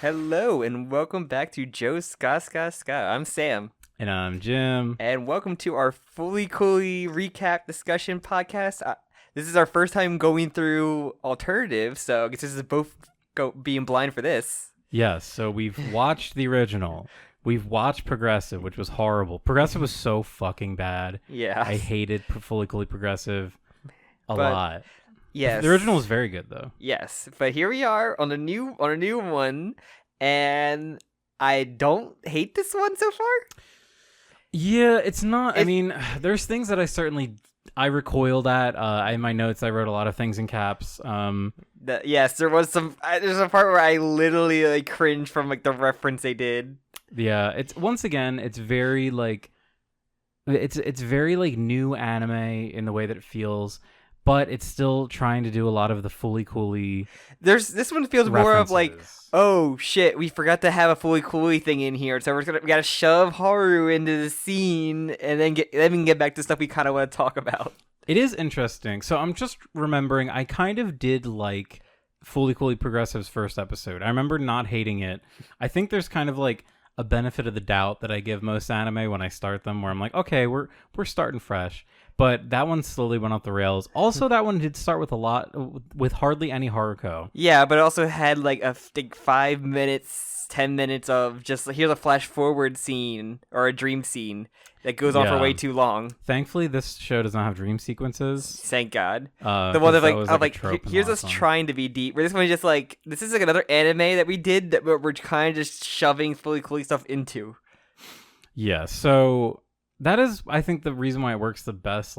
Hello and welcome back to JOSKA-SKA-SKA. I'm Sam. And I'm Jim. And welcome to our fully coolly recap discussion podcast. This is our first time going through alternatives, so I guess this is both being blind for this. Yes, so we've watched the original. We've watched Progressive, which was horrible. Progressive was so fucking bad. Yeah. I hated fully coolly Progressive a lot. Yes. The original was very good though. Yes, but here we are on a new one, and I don't hate this one so far. Yeah, it's not. I mean, there's things that I recoiled at. In my notes, I wrote a lot of things in caps. Yes, there was some. There's a part where I literally cringed from the reference they did. Yeah, it's very it's very new anime in the way that it feels. But it's still trying to do a lot of the fully coolly. This one feels references. more of oh shit, we forgot to have a fully coolly thing in here, so we gotta shove Haru into the scene, and then we can get back to stuff we kind of want to talk about. It is interesting. So I'm just remembering, I kind of did like fully coolly Progressive's first episode. I remember not hating it. I think there's kind of a benefit of the doubt that I give most anime when I start them, where I'm like, okay, we're starting fresh. But that one slowly went off the rails. Also, that one did start with hardly any Haruko. Yeah, but it also had 5 minutes, 10 minutes of just here's a flash forward scene or a dream scene that goes on for way too long. Thankfully, this show does not have dream sequences. Thank God. The one that here's us trying to be deep. Where this one is just this is another anime that we did that we're kind of just shoving fully cool stuff into. Yeah, so that is, I think, the reason why it works the best.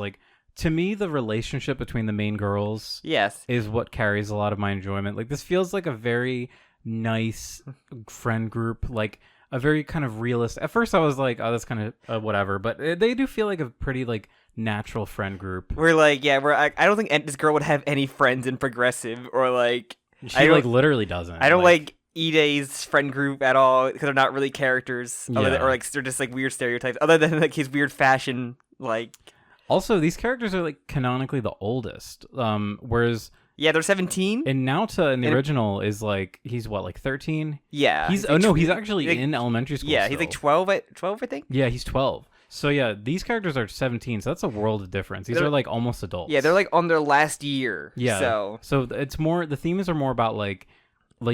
To me, the relationship between the main girls is what carries a lot of my enjoyment. This feels like a very nice friend group, a very kind of realist. At first, I was like, oh, that's kind of whatever. But they do feel like a pretty, natural friend group. I don't think this girl would have any friends in Progressive, or She, literally doesn't. I don't like Ide's friend group at all, because they're not really characters, or they're just weird stereotypes, other than his weird fashion. Also, these characters are canonically the oldest, whereas they're 17. And Naota in the original is he's what, 13? Yeah, he's actually in elementary school. Yeah, still. He's 12, I think. Yeah, he's 12. So yeah, these characters are 17, so that's a world of difference. These are almost adults. Yeah, they're on their last year. Yeah. So it's more, the themes are more about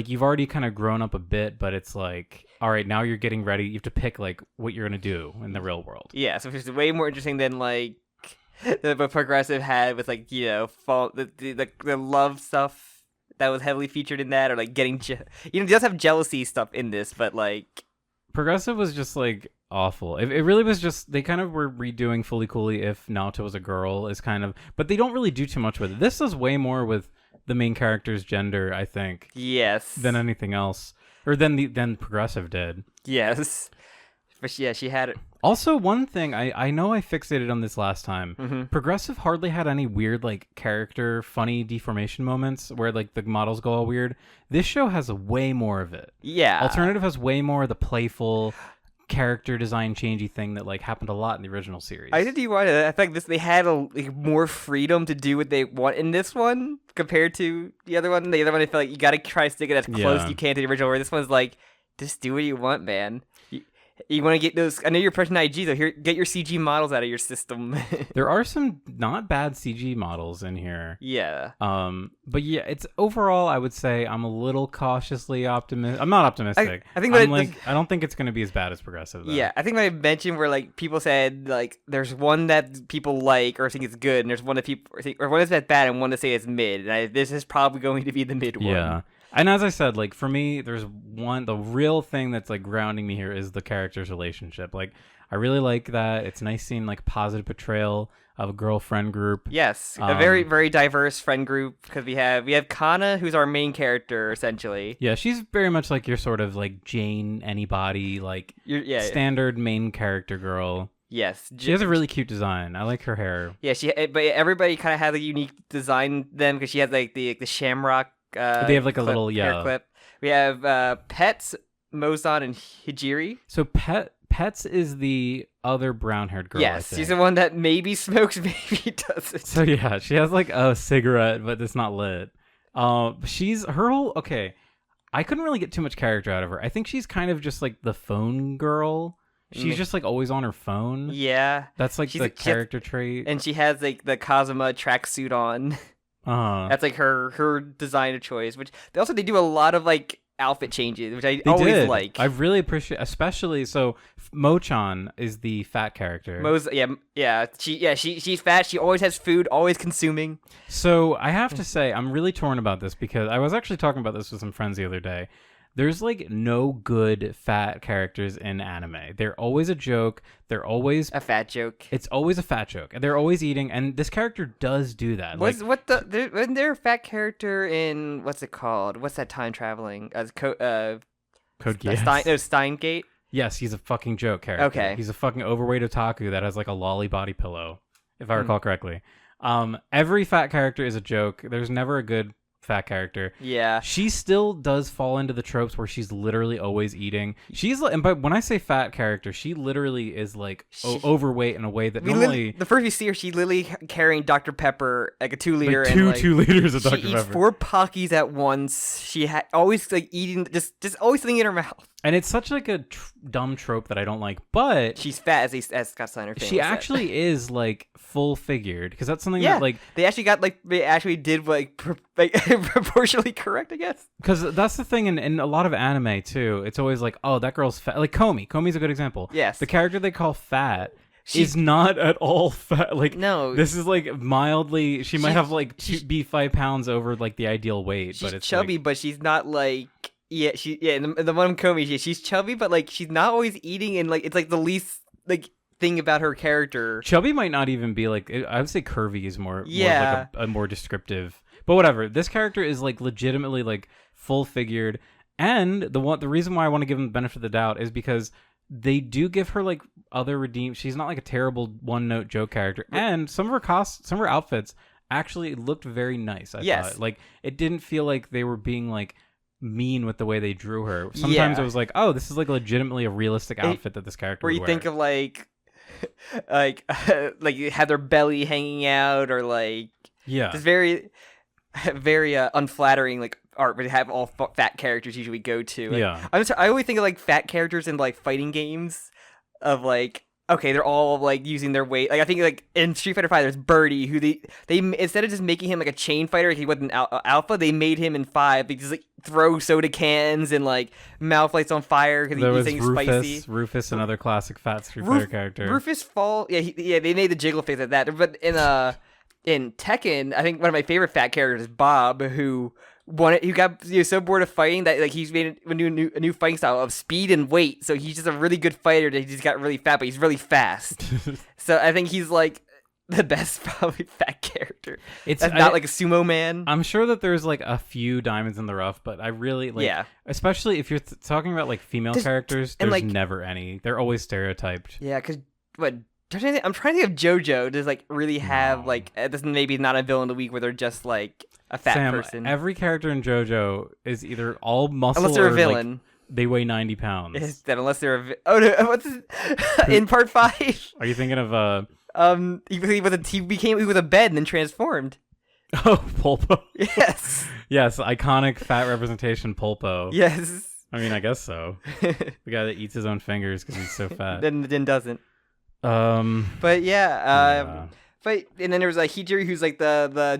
you've already kind of grown up a bit, but it's all right, now you're getting ready. You have to pick what you're gonna do in the real world. Yeah, so it's way more interesting than the Progressive had with the love stuff that was heavily featured in that, or getting it does have jealousy stuff in this, but Progressive was just awful. It really was just, they kind of were redoing Fully Coolly if Naota was a girl, but they don't really do too much with it. This does way more with the main character's gender, I think. Yes. Than anything else, or than Progressive did. Yes. But yeah, she had it. Also, one thing, I know I fixated on this last time. Mm-hmm. Progressive hardly had any weird character funny deformation moments where the models go all weird. This show has way more of it. Yeah. Alternative has way more of the playful character design changey thing that happened a lot in the original series. I did want it. I think they had more freedom to do what they want in this one compared to the other one. The other one, I feel you gotta try to stick it as close as you can to the original. Where this one's just do what you want, man. You want to get those? I know you're pushing IG, so here, get your CG models out of your system. There are some not bad CG models in here. Yeah. But yeah, it's overall, I would say I'm a little cautiously optimistic. I'm not optimistic. I think I don't think it's going to be as bad as Progressive, though. Yeah, I think I mentioned where people said there's one that people like or think is good, and there's one that people think, or one that's bad, and one that say it's mid. And this is probably going to be the mid one. Yeah. And as I said, for me, there's the real thing that's grounding me here is the characters' relationship. I really like that. It's nice seeing positive portrayal of a girlfriend group. Yes, a very, very diverse friend group, because we have Kana, who's our main character, essentially. Yeah, she's very much your sort of Jane, anybody, standard main character girl. Yes, she has a really cute design. I like her hair. Yeah, but everybody kind of has a unique design then, because she has the shamrock. They have a little hair clip. We have Pets, Mozan, and Hijiri. So Pets is the other brown-haired girl. Yes, she's the one that maybe smokes, maybe doesn't. So yeah, she has a cigarette, but it's not lit. She's her whole okay. I couldn't really get too much character out of her. I think she's kind of just like the phone girl. She's just like always on her phone. Yeah. That's like the character trait. And she has like the Kazuma tracksuit on. That's like her design of choice. Which they do a lot of like outfit changes, which I always like. I really appreciate, especially so Mo-chan is the fat character. She's fat. She always has food, always consuming. So I have to say, I'm really torn about this because I was actually talking about this with some friends the other day. There's like no good fat characters in anime. They're always a joke. They're always a fat joke. It's always a fat joke. They're always eating, and this character does do that. Wasn't there a fat character in what's it called? What's that time traveling? Code Geass. Steingate. Yes, he's a fucking joke character. Okay, he's a fucking overweight otaku that has like a lolly body pillow, if I recall correctly. Every fat character is a joke. There's never a good fat character. Yeah. She still does fall into the tropes where she's literally always eating. But when I say fat character, she literally is like overweight in a way that normally... The first you see her, she's literally carrying Dr. Pepper, like a 2-liter. Like 2 liters of Dr. Pepper. She eats 4 Pockies at once. She always like eating, just always something in her mouth. And it's such like a dumb trope that I don't like, but... She's fat, as Scott Steiner She actually is like full figured, because that's something that like... They actually did like proportionally correct, I guess. Because that's the thing in a lot of anime too. It's always like, oh, that girl's fat. Like Komi. Komi's a good example. Yes. The character they call fat is not at all fat. Like, no. This is like mildly... She might have like be 5 pounds over like the ideal weight. She's but it's chubby, but she's not like... Yeah, in the one Komi, she's chubby, but like she's not always eating, and like it's like the least like thing about her character. Chubby might not even be like, I would say curvy is more like a more descriptive. But whatever, this character is like legitimately like full figured, and the reason why I want to give him the benefit of the doubt is because they do give her like other redeem. She's not like a terrible one note joke character, and some of her outfits actually looked very nice. I thought like it didn't feel like they were being like mean with the way they drew her. Sometimes it was like, oh, this is like legitimately a realistic outfit that this character would wear. Think of like like you had their belly hanging out, or like just very unflattering like art would have all fat characters usually go to. Like, I always think of like fat characters in like fighting games of like, okay, they're all like using their weight. Like I think like in Street Fighter 5, there's Birdie, who they instead of just making him like a chain fighter, like he wasn't alpha, they made him in 5 because like throw soda cans and like mouth lights on fire because he's saying spicy. Rufus, another classic fat Street Fighter character. Rufus fall. They made the jiggle face like that. But in Tekken, I think one of my favorite fat characters is Bob, who got so bored of fighting that like he's made a new fighting style of speed and weight. So he's just a really good fighter that he just got really fat, but he's really fast. So I think he's like the best probably fat character. That's not like a sumo man. I'm sure that there's like a few diamonds in the rough, but I really like, especially if you're talking about like female characters, there's like, never any. They're always stereotyped. Yeah, because I'm trying to think of JoJo does like really have like this maybe not a villain of the week where they're just like a fat person. Every character in JoJo is either all muscle unless they're a villain. Like, they weigh 90 pounds. That unless they're what's this? In part 5? Are you thinking of he became with a bed and then transformed. Oh, Pulpo. Yes. Yes, iconic fat representation Pulpo. Yes. I mean, I guess so. The guy that eats his own fingers because he's so fat. then doesn't. But But and then there was like Hijiri, who's like the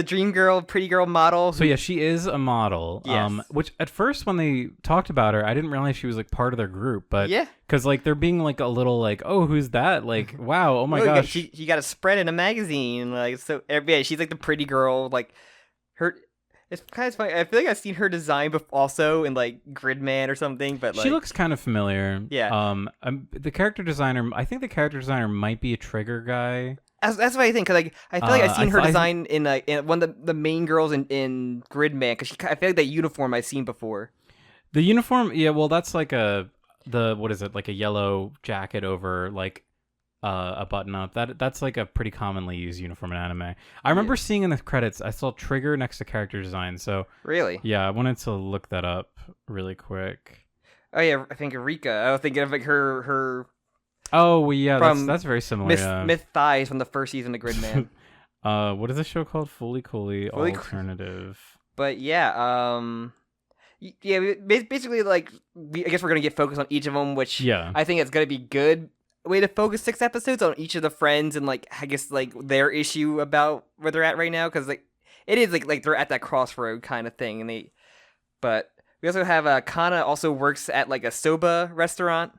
dream girl, pretty girl model. So yeah, she is a model. Yes. Which at first when they talked about her, I didn't realize she was like part of their group. But because like they're being like a little like, oh, who's that? Like, wow, oh my gosh, she got a spread in a magazine. Like, so yeah, she's like the pretty girl. Like her. It's kind of funny. I feel like I've seen her design also in like Gridman or something, but like, she looks kind of familiar. Yeah. The character designer. I think the character designer might be a Trigger guy. That's what I think. Cause like I feel like I've seen her design in one of the main girls in Gridman. Cause I feel like that uniform I've seen before. The uniform, yeah. Well, that's like what is it? Like a yellow jacket over like a button up. That's like a pretty commonly used uniform in anime. I remember seeing in the credits, I saw Trigger next to character design. So really, yeah, I wanted to look that up really quick. Oh yeah, I think Rika. I was thinking of like her. Oh well, yeah, that's very similar. Myth Thighs from the first season of Gridman. What is this show called? Fully Cooley Alternative. But yeah, Yeah, basically, like, I guess we're gonna get focused on each of them, which I think it's gonna be good way to focus 6 episodes on each of the friends and, like, I guess, like, their issue about where they're at right now, because, like, it is like they're at that crossroad kind of thing, but we also have Kana also works at, like, a soba restaurant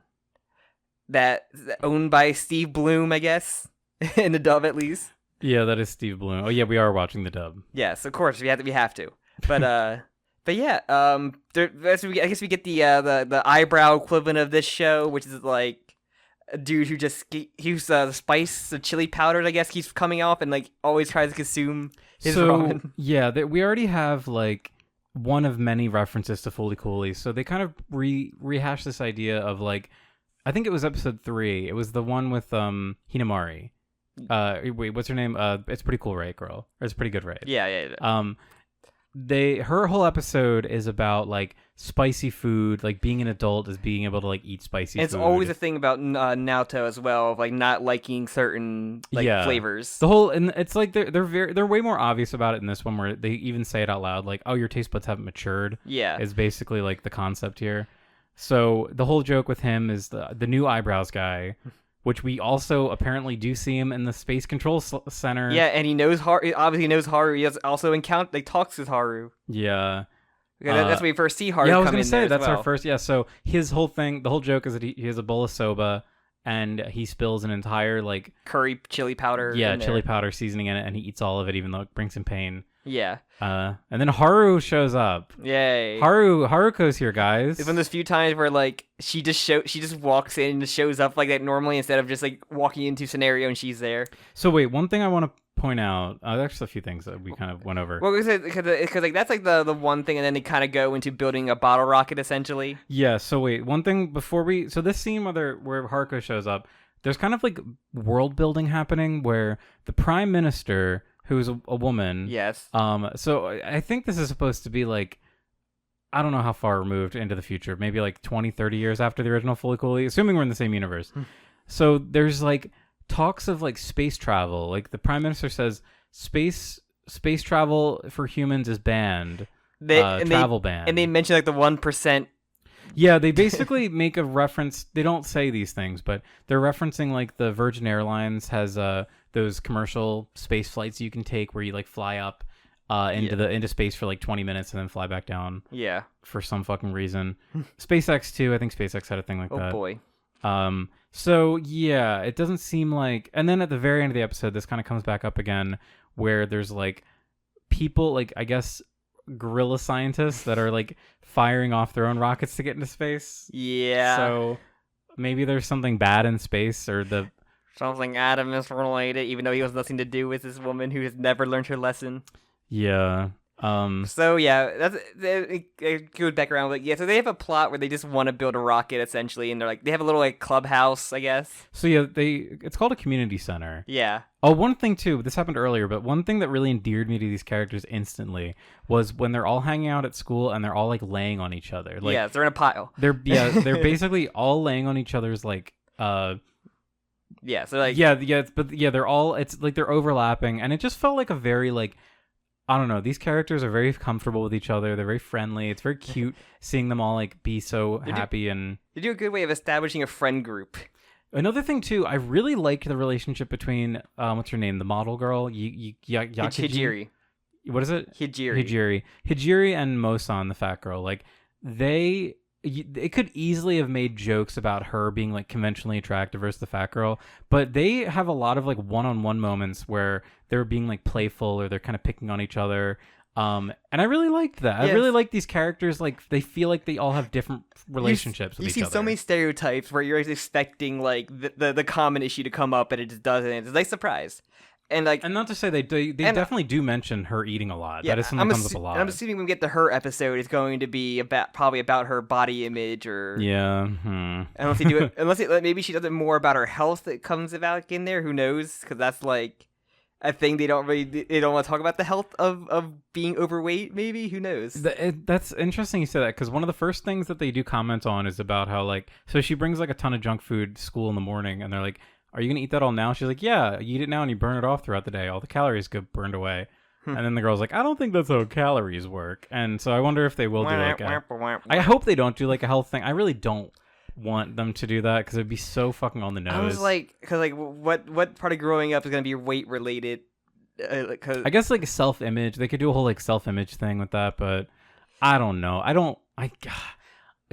that's owned by Steve Bloom, I guess, in the dub at least. Yeah, that is Steve Bloom. Oh yeah, we are watching the dub. Yes, of course we have to. But yeah, I guess we get the eyebrow equivalent of this show, which is like a dude who just keeps the spice, the chili powder, I guess, keeps coming off and like always tries to consume his ramen. Yeah, we already have like one of many references to Fooly Cooly, so they kind of rehash this idea of like, I think it was episode 3. It was the one with Hinamari. Wait, what's her name? It's Pretty Cool, right, girl? Or It's Pretty Good, right? Yeah. Her whole episode is about like spicy food, like being an adult is being able to like eat spicy food. It's always a thing about Naoto as well, of like not liking certain flavors. The whole, and it's like they're way more obvious about it in this one, where they even say it out loud, like, "Oh, your taste buds haven't matured." Yeah, is basically like the concept here. So the whole joke with him is the new eyebrows guy. Which we also apparently do see him in the Space Control Center. Yeah, and he obviously knows Haru. He has also talks with Haru. Yeah. That's when we first see Haru. Yeah, I was going to say, that's our first. Yeah, so his whole thing, the whole joke is that he has a bowl of soba, and he spills an entire, like... curry chili powder. Yeah, chili powder seasoning in it, and he eats all of it, even though it brings him pain. Yeah. And then Haru shows up. Yay. Haruko's here, guys. It's one of those few times where like she just walks in and just shows up like that normally, instead of just like walking into scenario and she's there. So wait, one thing I want to point out, there's actually a few things that we kind of went over. Well, because like that's like the one thing, and then they kind of go into building a bottle rocket essentially. Yeah, so wait, one thing before so this scene where Haruko shows up, there's kind of like world building happening where the Prime Minister, who's a woman. Yes. So I think this is supposed to be like, I don't know how far removed into the future, maybe like 20, 30 years after the original Fooly Cooly, assuming we're in the same universe. So there's like talks of like space travel. Like the Prime Minister says space travel for humans is banned. Travel ban. And they mention like the 1%. Yeah, they basically make a reference. They don't say these things, but they're referencing like the Virgin Airlines has those commercial space flights you can take where you like fly up into space for like 20 minutes and then fly back down. Yeah. For some fucking reason. SpaceX too. I think SpaceX had a thing like that. Oh boy. So yeah, it doesn't seem like. And then at the very end of the episode, this kind of comes back up again, where there's like people, like I guess guerrilla scientists that are like firing off their own rockets to get into space. Yeah. So maybe there's something bad in space, or something Adam related, even though he has nothing to do with this woman who has never learned her lesson. Yeah. So yeah, that's it goes back around. But yeah, so they have a plot where they just want to build a rocket essentially, and they have a little like clubhouse, I guess. So yeah, it's called a community center. Yeah. Oh, one thing too. This happened earlier, but one thing that really endeared me to these characters instantly was when they're all hanging out at school and they're all like laying on each other. Like, yeah, they're in a pile. They're basically all laying on each other's like Yeah, so like they're all, it's like they're overlapping, and it just felt like a very like, I don't know, these characters are very comfortable with each other. They're very friendly. It's very cute seeing them all like be so happy, and they do a good way of establishing a friend group. Another thing too, I really liked the relationship between what's her name, the model girl, Hijiri. What is it? Hijiri and Mosan, the fat girl. Like it could easily have made jokes about her being like conventionally attractive versus the fat girl, but they have a lot of like one-on-one moments where they're being like playful, or they're kind of picking on each other. And I really liked that. Yes. I really like these characters. Like they feel like they all have different relationships with each other. You see so many stereotypes where you're expecting like the common issue to come up, and it just doesn't. It's a nice surprise. And not to say they definitely do mention her eating a lot. Yeah, that is something that comes up a lot. And I'm assuming when we get to her episode, it's going to be probably about her body image, or unless they do it, maybe she does it more about her health that comes about in there. Who knows? Because that's like a thing they don't want to talk about, the health of being overweight. Maybe, who knows? That's interesting you say that, because one of the first things that they do comment on is about how like, so she brings like a ton of junk food to school in the morning, and they're like, are you going to eat that all now? She's like, yeah, you eat it now and you burn it off throughout the day. All the calories get burned away. And then the girl's like, I don't think that's how calories work. And so I wonder if they will do like I hope they don't do like a health thing. I really don't want them to do that because it'd be so fucking on the nose. I was like, because like, what part of growing up is gonna be weight related? I guess like self-image. They could do a whole like self-image thing with that, but I don't know.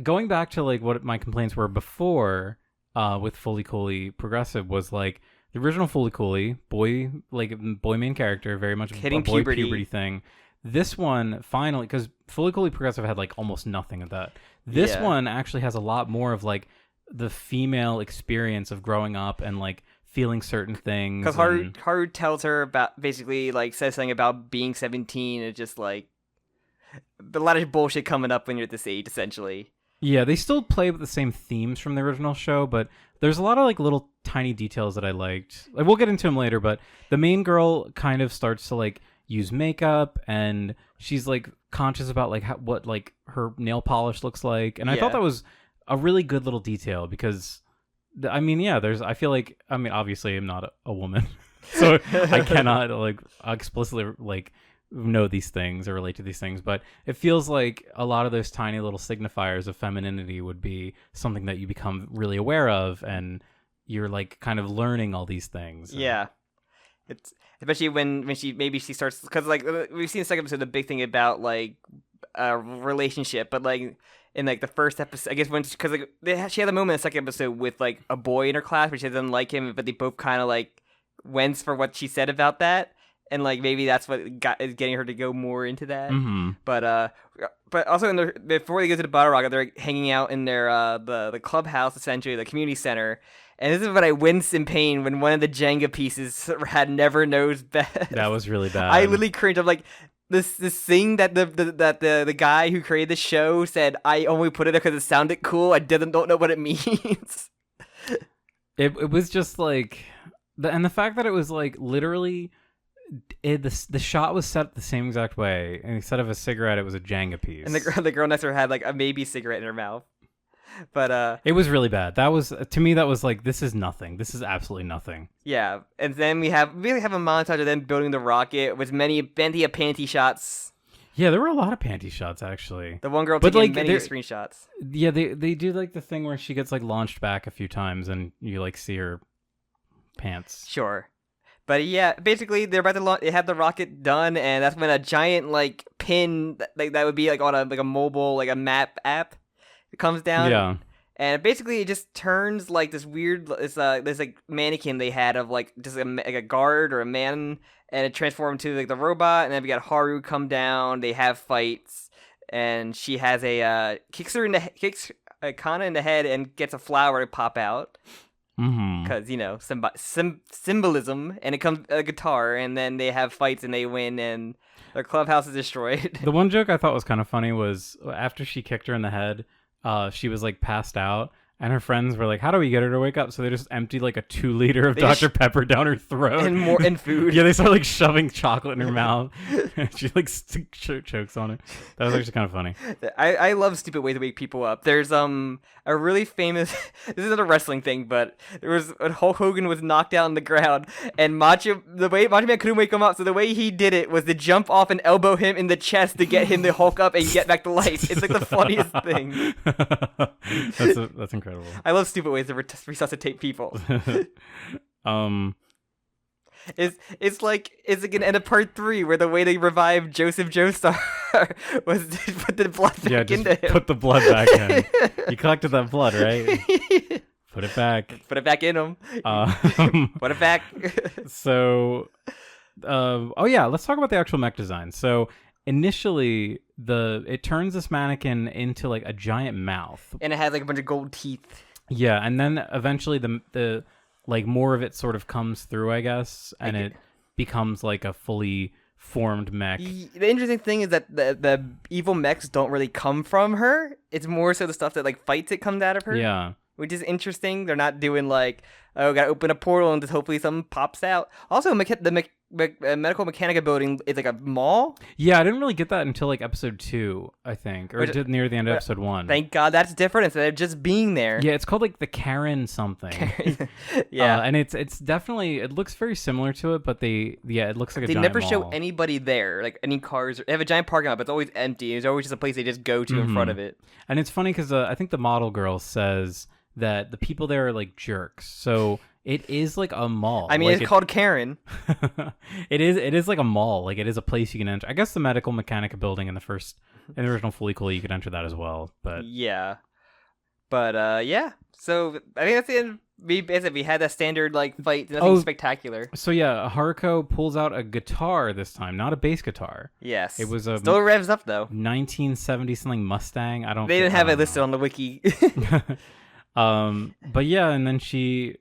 Going back to like what my complaints were before with Fully Cooley Progressive was like the original Fully Cooley boy main character, very much hitting a boy puberty thing. This one finally, because Fully Cooley Progressive had like almost nothing of that. This one actually has a lot more of like the female experience of growing up and like feeling certain things. Because Haru tells her about, basically like says something about being 17 and just like a lot of bullshit coming up when you're at this age, essentially. Yeah, they still play with the same themes from the original show, but there's a lot of like little tiny details that I liked. Like we'll get into them later, but the main girl kind of starts to like use makeup, and she's like conscious about like what like her nail polish looks like, and I thought that was a really good little detail because I feel like obviously I'm not a woman, so I cannot like explicitly like know these things or relate to these things, but it feels like a lot of those tiny little signifiers of femininity would be something that you become really aware of, and you're like kind of learning all these things. Yeah, it's especially when she starts, because like we've seen the second episode, the big thing about like relationship, but like in like the first episode, I guess because like she had a moment in the second episode with like a boy in her class, but she doesn't like him, but they both kind of like went for what she said about that. And like maybe that's what is getting her to go more into that. Mm-hmm. But also before they go to the Bottle Rocket, they're hanging out in their the clubhouse, essentially the community center. And this is when I wince in pain when one of the Jenga pieces had never knows best. That was really bad. I literally cringed. I'm like, this thing that the guy who created the show said, I only put it there because it sounded cool. I don't know what it means. It was just like, and the fact that it was like literally. The shot was set the same exact way, and instead of a cigarette, it was a Jenga piece. And the girl next to her had like a maybe cigarette in her mouth. But it was really bad. That was, to me, that was like, this is nothing. This is absolutely nothing. Yeah, and then we really have a montage of them building the rocket with many panty shots. Yeah, there were a lot of panty shots actually. The one girl taking like, many screenshots. Yeah, they do like the thing where she gets like launched back a few times, and you like see her pants. Sure. But yeah, basically they're about to launch. They have the rocket done, and that's when a giant like pin, like that would be like on a mobile like a map app, it comes down. Yeah. And basically it just turns like this weird this like mannequin they had of like just like a guard or a man, and it transformed into like the robot. And then we got Haru come down. They have fights, and she has kicks Kana in the head and gets a flower to pop out. Because symbolism, and it comes a guitar, and then they have fights and they win, and their clubhouse is destroyed. The one joke I thought was kind of funny was after she kicked her in the head, she was like passed out, and her friends were like, "How do we get her to wake up?" So they just emptied like a 2-liter of Dr. Pepper down her throat and food. Yeah, they start like shoving chocolate in her mouth. She like chokes on it. That was actually kind of funny. I love stupid ways to wake people up. There's a really famous. This isn't a wrestling thing, but there was when Hulk Hogan was knocked out on the ground, and the way Macho Man couldn't wake him up, so the way he did it was to jump off and elbow him in the chest to get him to Hulk up and get back to life. It's like the funniest thing. That's incredible. I love stupid ways to resuscitate people. It's like gonna end of part 3 where the way they revived Joseph Joestar was to put the blood back into him. Put the blood back in. You collected that blood, right? Put it back. Put it back in him. Put it back. So, let's talk about the actual mech design. So initially, it turns this mannequin into like a giant mouth, and it has like a bunch of gold teeth. Yeah, and then eventually the like more of it sort of comes through, I guess, and it becomes like a fully formed mech. The interesting thing is that the evil mechs don't really come from her. It's more so the stuff that like fights it comes out of her. Yeah. Which is interesting. They're not doing like, oh, gotta open a portal and just hopefully something pops out. Also, the medical mechanica building is like a mall. Yeah, I didn't really get that until like episode 2, I think, or near the end of episode 1. Thank God that's different instead of just being there. Yeah, it's called like the Karen something. Yeah, and it's definitely, it looks very similar to it, but it looks like a giant never mall. show anybody there, like any cars. They have a giant parking lot, but it's always empty. It's always just a place they just go to in front of it. And it's funny because I think the model girl says that the people there are like jerks. So it is like a mall. I mean, like it's called Karen. It is like a mall. Like it is a place you can enter. I guess the medical mechanica building in the original FLCL, you could enter that as well. But yeah. So I think that's the end. We had that standard like fight, nothing spectacular. So yeah, Haruko pulls out a guitar this time, not a bass guitar. Yes, it was a still revs up though. 1970 something Mustang. They didn't have it listed on the wiki. But yeah, and then she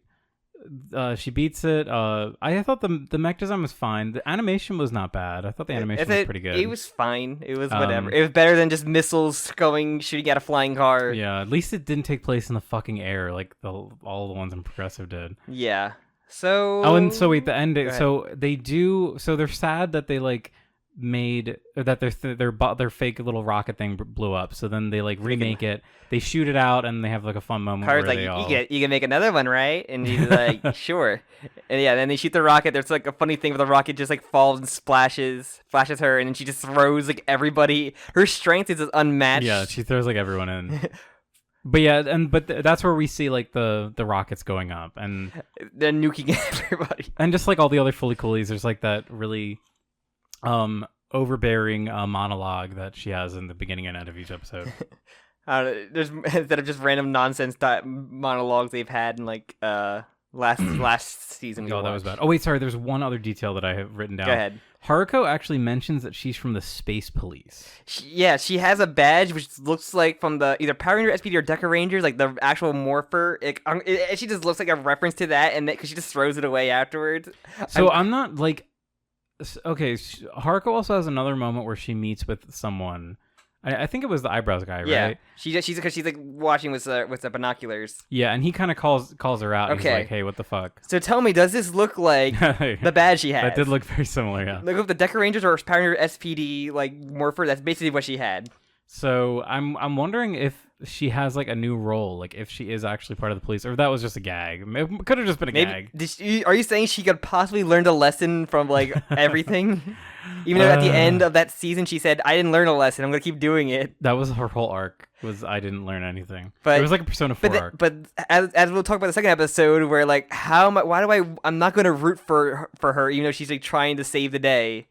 beats it. I thought the mech design was fine. The animation was not bad. I thought the animation was pretty good. It was fine. It was whatever. It was better than just missiles shooting at a flying car. Yeah, at least it didn't take place in the fucking air like all the ones in Progressive did. Yeah. So. Oh, and so wait, the ending. So they do. So they're sad that they like made that their fake little rocket thing blew up. So then they like remake it. They shoot it out and they have like a fun moment. Carter's where like, you can make another one, right? And he's like, sure. And yeah, then they shoot the rocket. There's like a funny thing where the rocket just like falls and flashes her, and then she just throws like everybody. Her strength is unmatched. Yeah, she throws like everyone in. But yeah, that's where we see like the rockets going up and they're nuking everybody. And just like all the other fully coolies, there's like that really overbearing monologue that she has in the beginning and end of each episode. There's instead of just random nonsense monologues they've had in like last season. Oh, that was bad. Oh wait, sorry. There's one other detail that I have written down. Go ahead. Haruko actually mentions that she's from the Space Police. She has a badge which looks like from the either Power Ranger SPD or Deca Rangers, like the actual morpher. She just looks like a reference to that, and because she just throws it away afterwards. So I'm not like. Okay, Haruko also has another moment where she meets with someone. I think it was the eyebrows guy, right? Yeah, she's like watching with the binoculars. Yeah, and he kind of calls her out. And he's like, "Hey, what the fuck?" So tell me, does this look like the badge she has? That did look very similar. Yeah. Look up the Deca Rangers or Power Ranger SPD like morpher. That's basically what she had. So I'm wondering if she has like a new role, like if she is actually part of the police, or if that was just a gag. It could have just been a gag. Are you saying she could possibly learn a lesson from like everything? Even though at the end of that season she said, "I didn't learn a lesson. I'm gonna keep doing it." That was her whole arc. Was I didn't learn anything. But it was like a Persona 4 arc. But as we'll talk about the second episode, where like I'm not gonna root for her, even though she's like trying to save the day.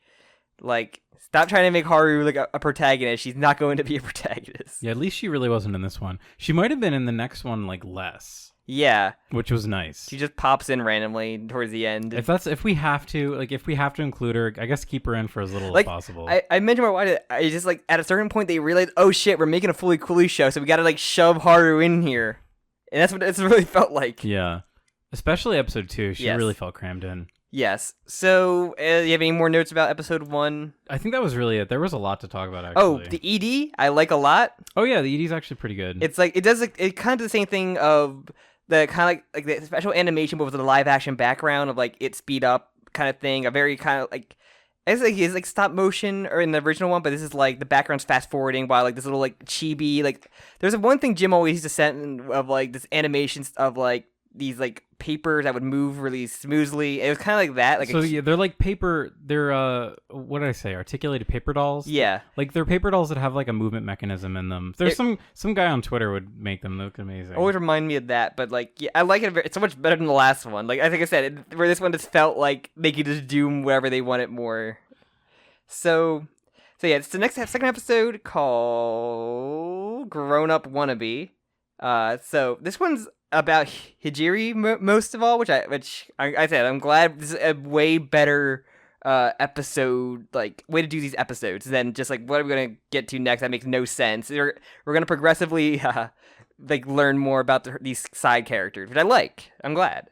Like, stop trying to make Haru like a protagonist. She's not going to be a protagonist. Yeah, at least she really wasn't in this one. She might have been in the next one, like less. Yeah, which was nice. She just pops in randomly towards the end. If we have to include her, I guess keep her in for as little as possible. I mentioned why I just like at a certain point they realized, oh shit, we're making a fully coolly show, so we got to like shove Haru in here, and that's what it's really felt like. Yeah, especially episode 2. She really felt crammed in. Yes. So, you have any more notes about episode 1? I think that was really it. There was a lot to talk about, actually. Oh, the ED, I like a lot. Oh yeah, the ED's actually pretty good. It's like it does it kind of the same thing of the kind of like the special animation, but with the live action background of like it speed up kind of thing. A very kind of like it's like stop motion or in the original one, but this is like the background's fast forwarding while like this little like chibi like. There's one thing Jim always used to send of like this animations of like these like papers that would move really smoothly. It was kind of like that. Like so, yeah, they're like paper. They're what did I say? Articulated paper dolls. Yeah, like they're paper dolls that have like a movement mechanism in them. There's some guy on Twitter would make them look amazing. Always remind me of that, but like yeah, I like it. It's so much better than the last one. Like I think I said, where this one just felt like they could just do wherever they wanted more. So yeah, it's the second episode called Grown Up Wannabe. So this one's about Hijiri most of all, which I said I'm glad this is a way better episode, like way to do these episodes than just like what are we gonna get to next that makes no sense. We're gonna progressively like learn more about these side characters, which I like. I'm glad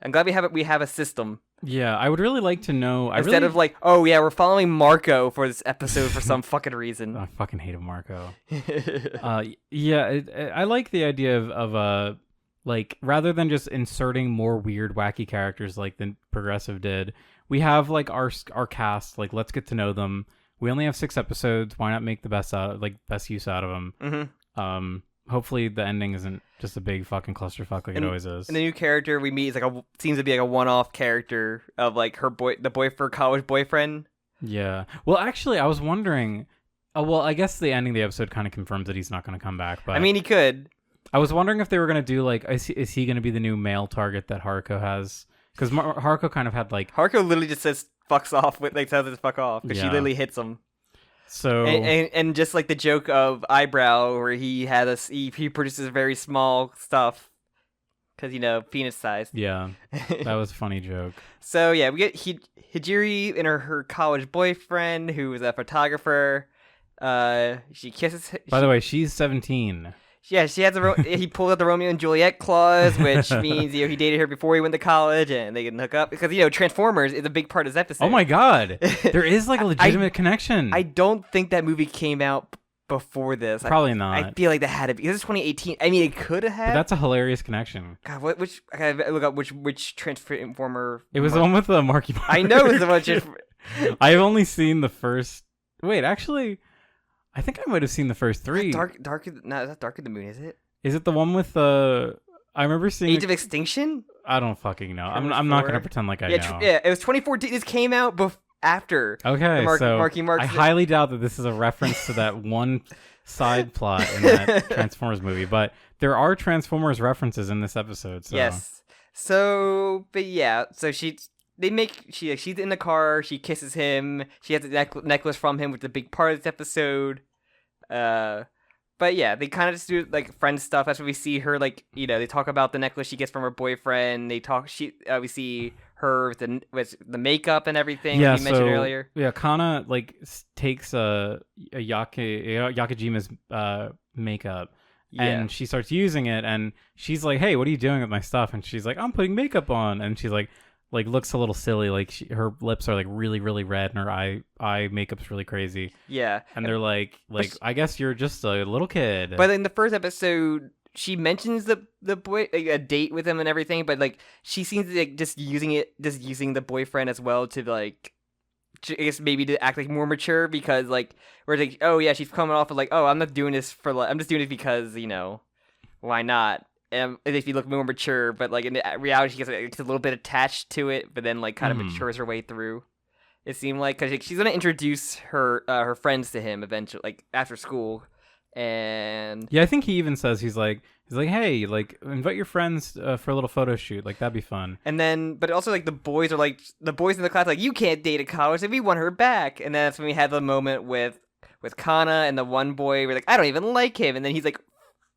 we have a system. Yeah, I would really like to know. Instead of like, oh yeah, we're following Marco for this episode for some fucking reason. I fucking hated Marco. Yeah, I like the idea of like rather than just inserting more weird, wacky characters like the Progressive did, we have like our cast. Like, let's get to know them. We only have 6 episodes. Why not make the best use out of them? Mm-hmm. Hopefully the ending isn't just a big fucking clusterfuck like it always is. And the new character we meet is seems to be like a one-off character of like her college boyfriend. Yeah. Well, actually, I was wondering. Well, I guess the ending of the episode kind of confirms that he's not going to come back. But I mean, he could. I was wondering if they were going to do like, is he going to be the new male target that Haruko has? Because Haruko kind of had like Haruko literally just says fucks off with like tells us fuck off because she literally hits him. So and just like the joke of eyebrow where he produces very small stuff because penis size. Yeah, that was a funny joke. So yeah, we get Hijiri and her college boyfriend who is a photographer. She kisses. By the way, she's 17. Yeah, she has he pulled out the Romeo and Juliet clause, which means he dated her before he went to college and they can hook up because Transformers is a big part of this episode. Oh my god, there is like a legitimate connection. I don't think that movie came out before this. Probably not. I feel like that had to be because it's 2018. I mean, it could have had. But that's a hilarious connection. God, I gotta look up which Transformer. It was the one with the Marky Mark. I know it's the one. I've only seen the first. Wait, actually. I think I might have seen the first 3. Is that Dark of the Moon, is it? Is it the one with the... I remember seeing... Age of Extinction? I don't fucking know. I'm not going to pretend like I know. Yeah, it was 2014. This came out after. Okay, so Marky Mark. I highly doubt that this is a reference to that one side plot in that Transformers movie, but there are Transformers references in this episode. So. Yes. So, but yeah, so she's in the car, she kisses him, she has the necklace from him, which is a big part of this episode. But yeah, they kind of just do like friend stuff. That's what we see her they talk about the necklace she gets from her boyfriend. We see her with the makeup and everything you mentioned earlier. Yeah, Kana takes Yakijima's her and she starts using it and she's like, "Hey, what are you doing with my stuff?" And she's like, "I'm putting makeup on." And she's like looks a little silly, her lips are like really really red and her eye makeup's really crazy. Yeah, and they're like I guess you're just a little kid. But in the first episode, she mentions the boy a date with him and everything, but she seems to just using the boyfriend as well to I guess maybe to act more mature because we're oh yeah, she's coming off of oh, I'm not doing this I'm just doing it because why not. If you look more mature, but in reality, she gets a little bit attached to it, but then kind of matures her way through. It seemed because she's gonna introduce her friends to him eventually, after school, and yeah, I think he even says he's like, hey, invite your friends for a little photo shoot, that'd be fun. And then, but also the boys are the boys in the class you can't date a college, and we want her back, and then that's when we had the moment with Kana and the one boy. We're I don't even like him, and then he's like.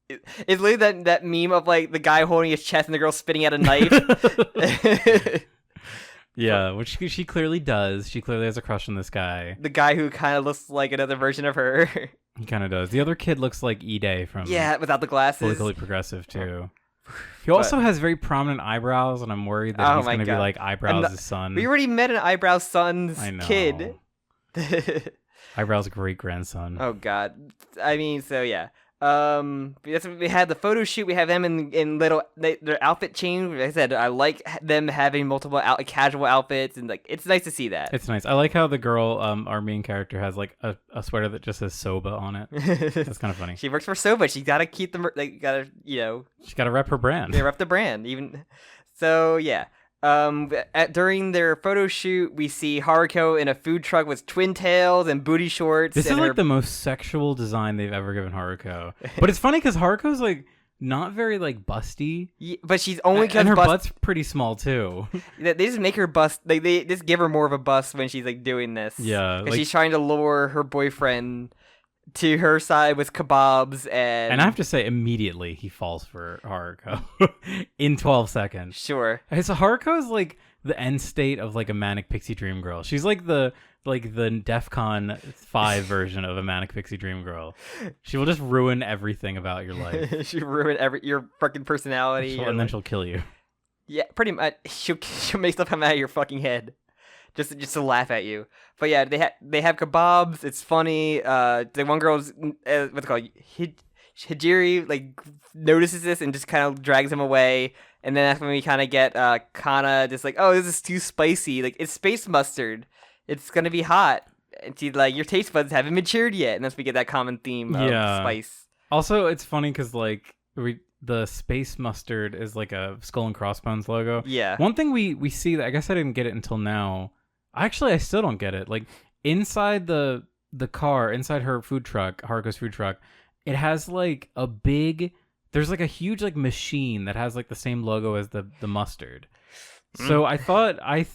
It's literally that meme of the guy holding his chest and the girl spitting out a knife. Yeah, which she clearly does. She clearly has a crush on this guy. The guy who kind of looks like another version of her. He kind of does. The other kid looks like E-Day from without the glasses. Politically Progressive too. He also has very prominent eyebrows, and I'm worried that he's going to be like Eyebrows' son. We already met an Eyebrows' son's kid. Eyebrows' great grandson. Oh God! I mean, so yeah. We had the photo shoot. We have them in their outfit change. Like I said, I like them having multiple casual outfits, and it's nice to see that. It's nice. I like how the girl, our main character, has a sweater that just says Soba on it. That's kind of funny. She works for Soba. She gotta keep them. She gotta rep her brand. They rep the brand, even. So yeah. During their photo shoot, we see Haruko in a food truck with twin tails and booty shorts. This is the most sexual design they've ever given Haruko. But it's funny because Haruko's not very busty. Yeah, but she's only because and her butt's pretty small too. They just make her bust. They just give her more of a bust when she's doing this. Yeah, because she's trying to lure her boyfriend to her side with kebabs and I have to say immediately he falls for Haruko in 12 seconds. Sure. So Haruko is the end state of a manic pixie dream girl. She's the DEFCON 5 version of a manic pixie dream girl. She will just ruin everything about your life. She'll ruin your fucking personality and then she'll kill you. Yeah, pretty much. She'll make stuff come out of your fucking head. Just to laugh at you. But yeah, they have kebabs. It's funny. The one girl's what's it called? Hijiri like notices this and just kind of drags him away. And then that's when we kind of get Kana just like, oh, this is too spicy. Like, it's space mustard. It's gonna be hot. And she's like, your taste buds haven't matured yet. And that's when we get that common theme of spice. Also, it's funny because like the space mustard is like a Skull and Crossbones logo. Yeah. One thing we see that I guess I didn't get it until now. Actually, I still don't get it. Like inside the car, inside her food truck, Haruko's food truck, it has like a big. There's like a huge like machine that has like the same logo as the mustard. So I thought I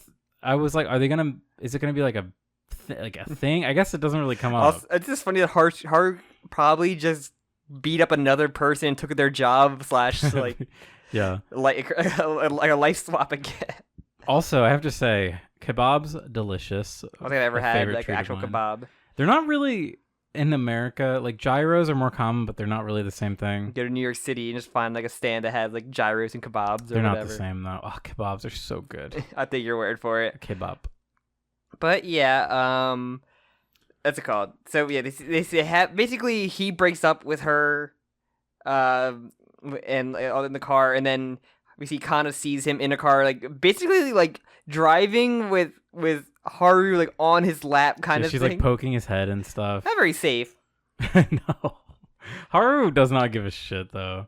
was like, is it gonna be like a thing? I guess it doesn't really come up. Also, it's just funny that Haru probably just beat up another person and took their job / like like a life swap again. Also, I have to say, kebabs delicious. I don't think I've ever had like an actual kebab. They're not really in America. Like gyros are more common, but they're not really the same thing. Go to New York City and just find like a stand that has like gyros and kebabs. They're not the same though. Oh, kebabs are so good. I take your word for it. Kebab. But yeah, that's it called. So yeah, they have basically he breaks up with her, and in the car, and then we see Kana sees him in a car, like basically like driving with Haru like on his lap, kind of. She's thing. Like poking his head and stuff. Not very safe. No, Haru does not give a shit though.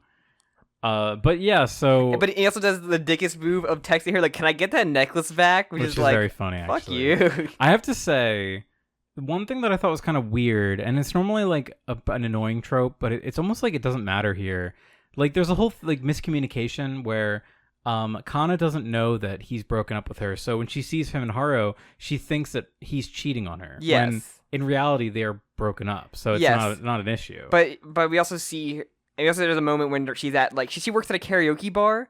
But yeah, so. But he also does the dickest move of texting her, like, "Can I get that necklace back?" Which is like very funny. Fuck actually. you. I have to say, one thing that I thought was kind of weird, and it's normally like an annoying trope, but it's almost like it doesn't matter here. Like, there's a whole like miscommunication where Kana doesn't know that he's broken up with her, so when she sees him and Haru, she thinks that he's cheating on her. Yes. When in reality, they are broken up, so it's not an issue. But we also see. And also, there's a moment when she's at like she works at a karaoke bar,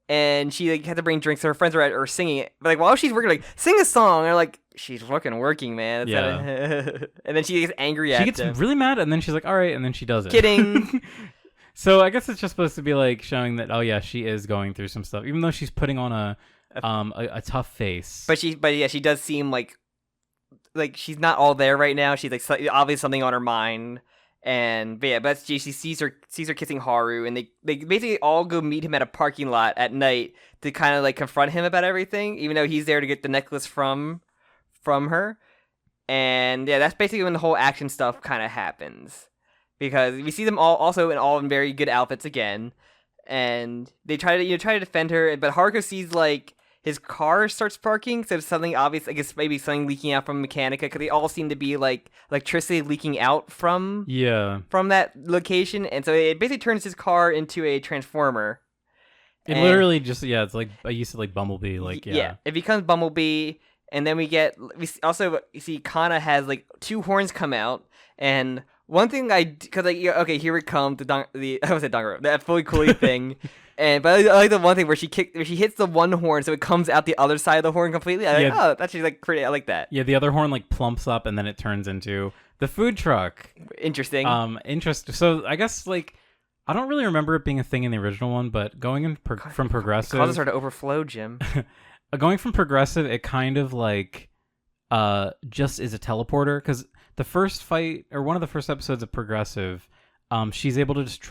and she like had to bring drinks. So her friends are singing it, but like while she's working, like sing a song. And they're like, she's fucking working, man. And then she gets angry at. She gets really mad, and then she's like, all right, and then she does it. Kidding. So I guess it's just supposed to be like showing that she is going through some stuff, even though she's putting on a tough face. But she does seem like she's not all there right now. She's like obviously something on her mind. But she sees her kissing Haru, and they basically all go meet him at a parking lot at night to kind of like confront him about everything, even though he's there to get the necklace from her. And yeah, that's basically when the whole action stuff kind of happens, because we see them all in very good outfits again, and they try to defend her, but Haruko sees like his car starts sparking, so something obvious. I guess maybe something leaking out from Mechanica, because they all seem to be like electricity leaking out from that location, and so it basically turns his car into a transformer. It literally just it's like I used to like Bumblebee, it becomes Bumblebee, and then we see Kana has like two horns come out, and one thing here it comes that fully coolly thing. But I like the one thing where she hits the one horn, so it comes out the other side of the horn completely. That's actually like pretty. I like that. Yeah, the other horn like plumps up, and then it turns into the food truck. Interesting. Interesting. So I guess like I don't really remember it being a thing in the original one, but going in from Progressive, it causes her to overflow, Jim. Going from Progressive, it kind of like just is a teleporter, because the first fight or one of the first episodes of Progressive, she's able to just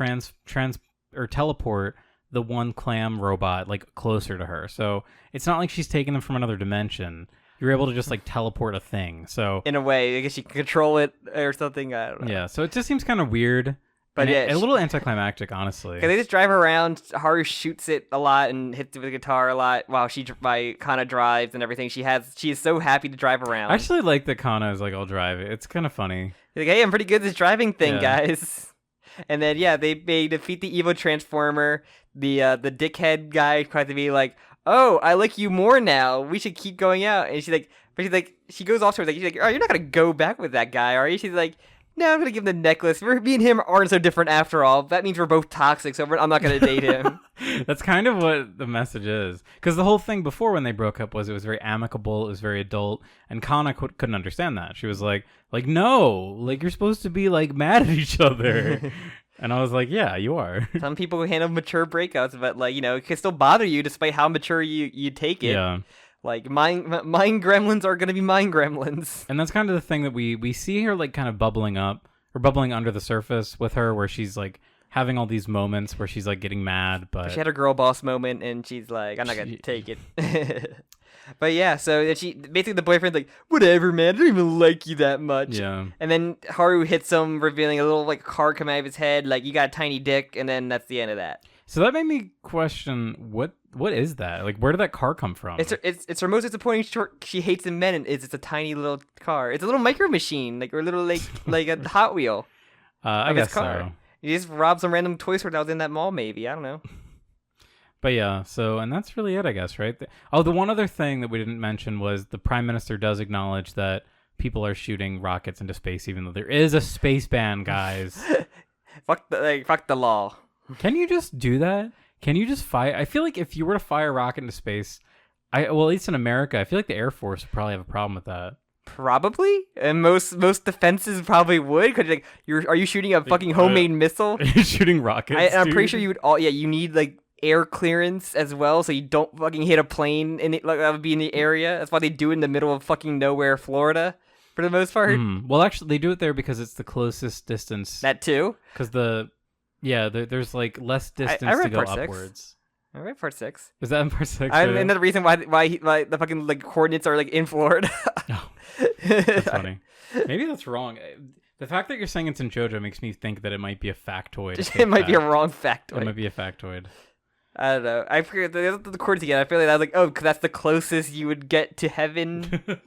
teleport the one clam robot like closer to her, so it's not like she's taking them from another dimension. You're able to just like teleport a thing, so in a way I guess you can control it or something. I don't know. Yeah, so it just seems kind of weird, but a little anticlimactic, honestly. They just drive around. Haru shoots it a lot and hits it with the guitar a lot while Kana drives and everything. She is so happy to drive around. I actually like that Kana is like, I'll drive it. It's kind of funny. Like, hey, I'm pretty good at this driving thing, guys. And then they defeat the evil transformer. The dickhead guy tries to be like, "Oh, I like you more now. We should keep going out." And she goes off to her, she's like, "Oh, you're not gonna go back with that guy, are you?" She's like, "No, I'm gonna give him the necklace. Me and him aren't so different after all. That means we're both toxic, so I'm not gonna date him." That's kind of what the message is, because the whole thing before when they broke up was it was very amicable, it was very adult, and Kana couldn't understand that. She was like no, like you're supposed to be like mad at each other. And I was like, yeah, you are. Some people handle mature breakups, but like, it can still bother you despite how mature you take it. Yeah. Like mind gremlins are gonna be mind gremlins. And that's kind of the thing that we see her like kind of bubbling up or bubbling under the surface with her, where she's like having all these moments where she's like getting mad, but she had her girl boss moment, and she's like, "I'm not gonna take it." But yeah, so she basically the boyfriend's like, "Whatever, man. I don't even like you that much." Yeah. And then Haru hits him, revealing a little like card coming out of his head, like, "You got a tiny dick," and then that's the end of that. So that made me question what is that? Like, where did that car come from? It's her most disappointing short. She hates in men, and it's a tiny little car. It's a little micro machine, like, or a little like a Hot Wheel. I guess so. You just rob some random toy store that was in that mall, maybe. I don't know. But yeah, so, and that's really it, I guess, right? The one other thing that we didn't mention was the Prime Minister does acknowledge that people are shooting rockets into space, even though there is a space ban, guys. Fuck the law. Can you just do that? Can you just fire? I feel like if you were to fire a rocket into space, at least in America, I feel like the Air Force would probably have a problem with that. Probably, and most defenses probably would. Cause like, are you shooting a fucking homemade missile? You're shooting rockets. I'm pretty sure you would you need like air clearance as well, so you don't fucking hit a plane in it, like, that would be in the area. That's why they do it in the middle of fucking nowhere, Florida, for the most part. Well, actually, they do it there because it's the closest distance. That too. Because there's like less distance to go upwards. I read part 6. Is that in part 6? Another reason why the fucking like coordinates are like in Florida. Oh, that's funny. Maybe that's wrong. The fact that you're saying it's in JoJo makes me think that it might be a factoid. It might be a wrong factoid. It might be a factoid. I don't know. I forget the chords again. I feel like I was like, oh, because that's the closest you would get to heaven.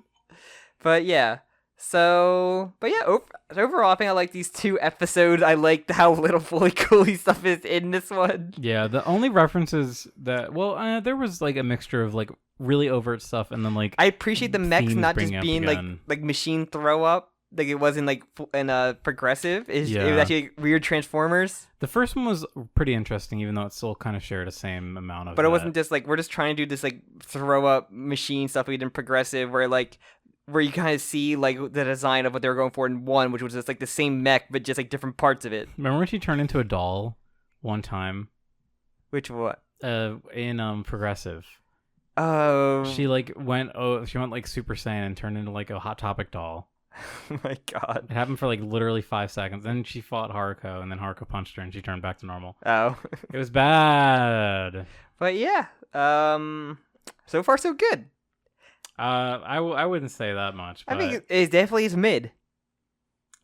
But yeah. So, but yeah, overall, I think I like these 2 episodes. I liked how little fully coolly stuff is in this one. Yeah, the only references that, there was like a mixture of like really overt stuff, and then like I appreciate the mechs not just being like machine throw up. Like, it wasn't like in progressive. It was actually like, weird Transformers. The first one was pretty interesting, even though it still kind of shared the same amount of. But it wasn't just like, we're just trying to do this like throw up machine stuff we did in progressive, where you kind of see like the design of what they were going for in 1, which was just like the same mech but just like different parts of it. Remember when she turned into a doll one time? Which what? In progressive. Oh. She went like Super Saiyan and turned into like a Hot Topic doll. Oh my god. It happened for like literally 5 seconds. Then she fought Haruko, and then Haruko punched her, and she turned back to normal. Oh. It was bad. But yeah, so far so good. I wouldn't say that much. But... I think it definitely is mid.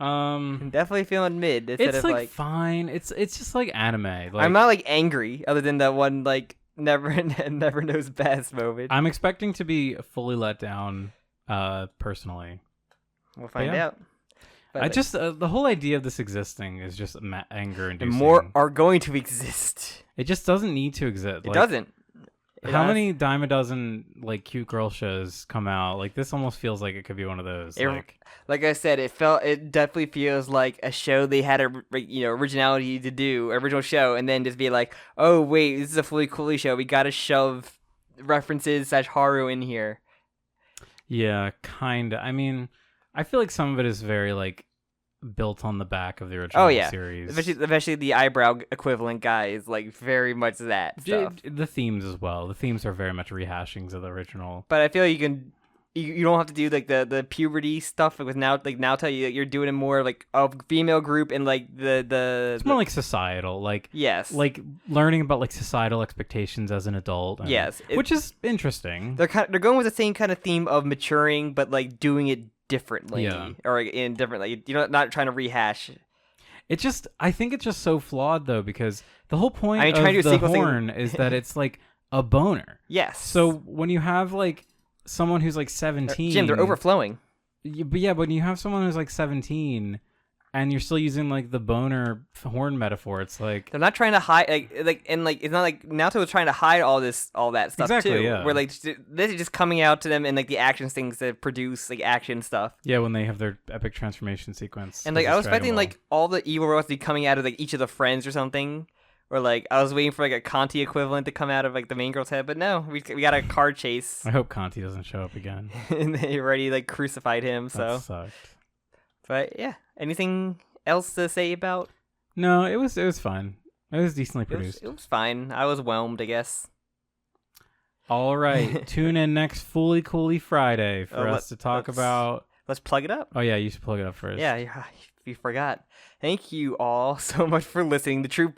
I'm definitely feeling mid. It's like fine. It's just like anime. Like, I'm not like angry, other than that one like never knows best moment. I'm expecting to be fully let down. Personally, we'll find out. But I just the whole idea of this existing is just anger inducing. And more are going to exist. It just doesn't need to exist. It doesn't. How many dime a dozen like cute girl shows come out? Like, this almost feels like it could be one of those. Like I said, it definitely feels like a show they had originality to do, original show, and then just be like, oh wait, this is a fully coolly show. We gotta shove references / Haru in here. Yeah, kinda. I mean, I feel like some of it is very like built on the back of the original series. Especially the eyebrow equivalent guy is like very much that stuff. The themes as well. The themes are very much rehashings of the original. But I feel like you don't have to do like the puberty stuff with now tell you that you're doing it more like a female group and like it's more like societal, like yes, like learning about like societal expectations as an adult. Which is interesting. They're going with the same kind of theme of maturing, but like doing it differently, or in different, like, you're not trying to rehash. I think it's just so flawed though, because the whole point of the horn is that it's like a boner. Yes. So when you have like someone who's like 17, Jim, they're overflowing. But yeah, when you have someone who's like 17 and you're still using like the boner horn metaphor, it's like they're not trying to hide it's not like Naruto was trying to hide all that stuff too. Yeah. Where like this is just coming out to them and like the action things that produce like action stuff. Yeah, when they have their epic transformation sequence. And like I was expecting like all the evil robots to be coming out of like each of the friends or something. Or like I was waiting for like a Conti equivalent to come out of like the main girl's head, but no, we got a car chase. I hope Conti doesn't show up again. And they already like crucified him. So that sucked. But yeah, anything else to say about? No, it was fine. It was decently produced. It was fine. I was whelmed, I guess. All right, tune in next Fully Coolly Friday for us to talk about. Let's plug it up. Oh yeah, you should plug it up first. Yeah, we forgot. Thank you all so much for listening. The true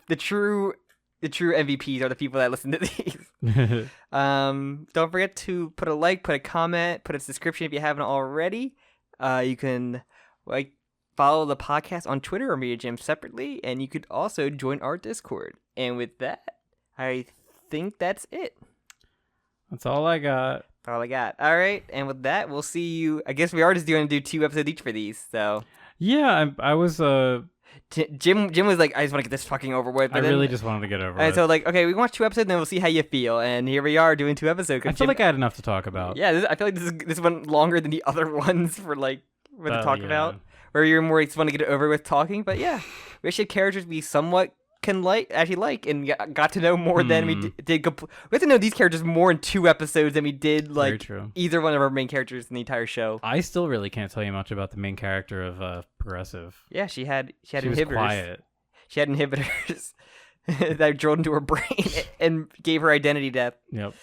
MVPs are the people that listen to these. Don't forget to put a like, put a comment, put a description if you haven't already. You can follow the podcast on Twitter or Media Jam separately, and you could also join our Discord. And with that, I think that's it. That's all I got. All right, and with that, we'll see you. I guess we are just going to do 2 episodes each for these. So yeah, I was Jim was like, I just want to get this fucking over with. I really just wanted to get over it. And so okay, we watch 2 episodes, and then we'll see how you feel. And here we are doing 2 episodes. I feel like I had enough to talk about. Yeah, I feel like this one longer than the other ones for to talk about. Where you're more just want to get it over with talking. But yeah, we should characters we somewhat can like and got to know more than we did. We have to know these characters more in 2 episodes than we did either one of our main characters in the entire show. I still really can't tell you much about the main character of Progressive. Yeah, she had inhibitors. Was quiet. She had inhibitors that drilled into her brain and gave her identity death. Yep.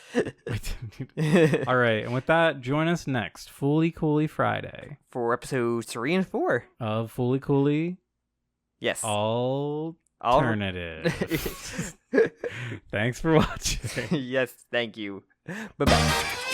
All right, and with that, join us next Fooly Cooley Friday for episodes 3 and 4 of Fooly Cooley. Yes. Alternative. Thanks for watching. Yes, thank you. Bye-bye.